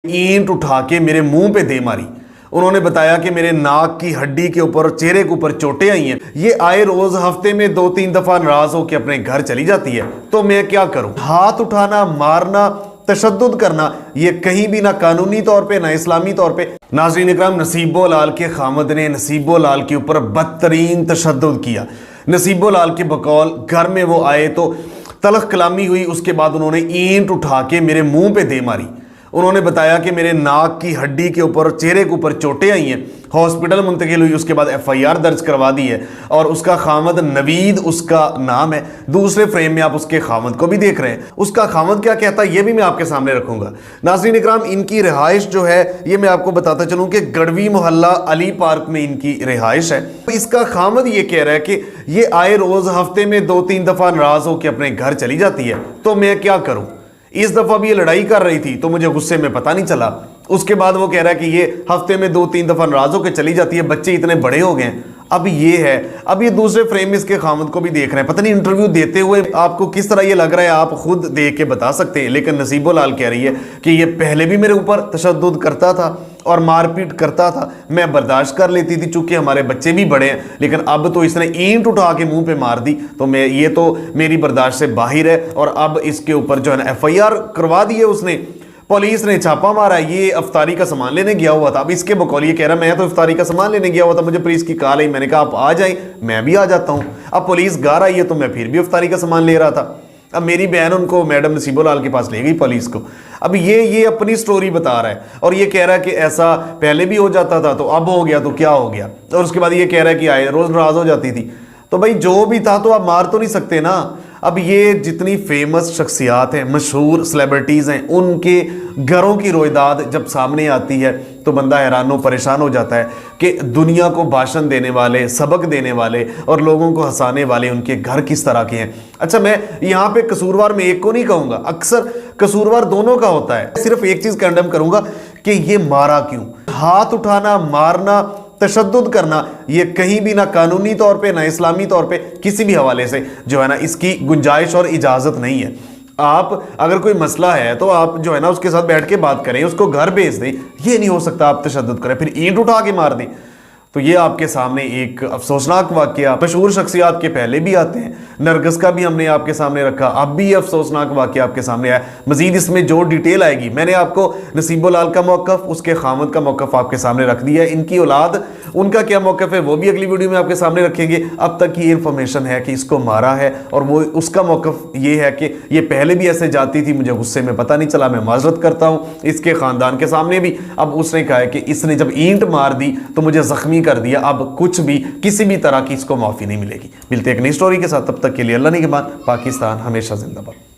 ईंट उठा के मेरे मुंह पे दे मारी। उन्होंने बताया कि मेरे नाक की हड्डी के ऊपर और चेहरे के ऊपर चोटें आई हैं। ये आए रोज हफ्ते में 2-3 दफा नाराज होकर अपने घर चली जाती है, तो मैं क्या करूं? हाथ उठाना, मारना, तशद्दुद करना, ये कहीं भी ना कानूनी तौर पे ना इस्लामी तौर पे। नाज़रीन इकराम, नसीबो लाल के खामद ने नसीबो लाल के ऊपर बदतरीन तशद्दुद किया। नसीबो लाल के बकौल घर में वो आए तो तलख कलामी हुई। उसके बाद उन्होंने ईंट उठा के मेरे मुंह पे दे मारी। उन्होंने बताया कि मेरे नाक की हड्डी के ऊपर और चेहरे के ऊपर चोटें आई हैं। हॉस्पिटल मुंतकिल हुई। उसके बाद FIR दर्ज करवा दी है और उसका खामद नवीद उसका नाम है। दूसरे फ्रेम में आप उसके खामद को भी देख रहे हैं। उसका खामद क्या कहता है ये भी मैं आपके सामने रखूंगा। नाज़रीन इकराम, इनकी रिहाइश जो है ये मैं आपको बताता चलूं कि गढ़वी मोहल्ला अली पार्क में इनकी रिहाइश है। इसका खामद ये कह रहा है कि ये आए रोज हफ्ते में 2-3 दफा नाराज होकर अपने घर चली जाती है, तो मैं क्या करूं? इस दफा भी ये लड़ाई कर रही थी तो मुझे गुस्से में पता नहीं चला। उसके बाद वो कह रहा है कि ये हफ्ते में 2-3 दफा नाराज होकर चली जाती है, बच्चे इतने बड़े हो गए हैं। अब ये है, अब ये दूसरे फ्रेम में इसके खामद को भी देख रहे हैं। पता नहीं इंटरव्यू देते हुए आपको किस तरह ये लग रहा है, आप खुद देख के बता सकते हैं। लेकिन नसीबो लाल कह रही है कि ये पहले भी मेरे ऊपर तशद्दुद करता था और मारपीट करता था, मैं बर्दाश्त कर लेती थी चूंकि हमारे बच्चे भी बड़े हैं। लेकिन अब तो इसने ईंट उठा के मुंह पे मार दी, तो मैं ये तो मेरी बर्दाश्त से बाहर है। और अब इसके ऊपर जो है ना FIR करवा दी है उसने। पुलिस ने छापा मारा। ये अफ्तारी का सामान लेने गया हुआ था। अब इसके बकौल ये कह रहा मैं तो अफ्तारी का सामान लेने गया हुआ था, मुझे पुलिस की कॉल आई, मैंने कहा आप आ जाएं, मैं भी आ जाता हूं। अब पुलिस घर आई है तो मैं फिर भी अफ्तारी का सामान ले रहा था। अब मेरी बहन उनको मैडम नसीबो लाल के पास ले गई पुलिस को। अब ये अपनी स्टोरी बता रहा है और ये कह रहा है कि ऐसा पहले भी हो जाता था तो अब हो गया तो क्या हो गया। और उसके बाद ये कह रहा है कि आए रोज नाराज हो जाती थी। तो भाई जो भी था तो आप मार तो नहीं सकते ना। अब ये जितनी फेमस शख्सियात हैं, मशहूर सेलिब्रिटीज़ हैं, उनके घरों की रोयदाद जब सामने आती है तो बंदा हैरान परेशान हो जाता है कि दुनिया को भाषण देने वाले, सबक देने वाले और लोगों को हंसाने वाले उनके घर किस तरह के हैं। अच्छा, मैं यहाँ पे कसूरवार में एक को नहीं कहूँगा, अक्सर कसूरवार दोनों का होता है। सिर्फ एक चीज़ कंडेम करूँगा कि ये मारा क्यों? हाथ उठाना, मारना, तशद्दुद करना, ये कहीं भी ना कानूनी तौर पे ना इस्लामी तौर पे किसी भी हवाले से जो है ना इसकी गुंजाइश और इजाज़त नहीं है। आप अगर कोई मसला है तो आप जो है ना उसके साथ बैठ के बात करें, उसको घर भेज दें। ये नहीं हो सकता आप तशद्दुद करें फिर ईंट उठा के मार दें। तो ये आपके सामने एक अफसोसनाक वाकया, मशहूर शख्सियात के पहले भी आते हैं, नरगिस का भी हमने आपके सामने रखा, अब भी अफसोसनाक वाकया आपके सामने आया। मजीद इसमें जो डिटेल आएगी, मैंने आपको नसीबो लाल का मौक़िफ़, उसके खामद का मौक़िफ़ आपके सामने रख दिया है। इनकी औलाद, उनका क्या मौक़िफ़ है वो भी अगली वीडियो में आपके सामने रखेंगे। अब तक की इंफॉर्मेशन है कि इसको मारा है और वो उसका मौक़िफ़ ये है कि ये पहले भी ऐसे जाती थी, मुझे गुस्से में पता नहीं चला, मैं माजरत करता हूँ। इसके ख़ानदान के सामने भी अब उसने कहा है कि इसने जब ईंट मार दी तो मुझे ज़ख्मी कर दिया, अब कुछ भी किसी भी तरह की इसको माफ़ी नहीं मिलेगी। मिलते एक नई स्टोरी के साथ, तब तक के लिए अल्लाह निगहबान। पाकिस्तान हमेशा जिंदाबाद।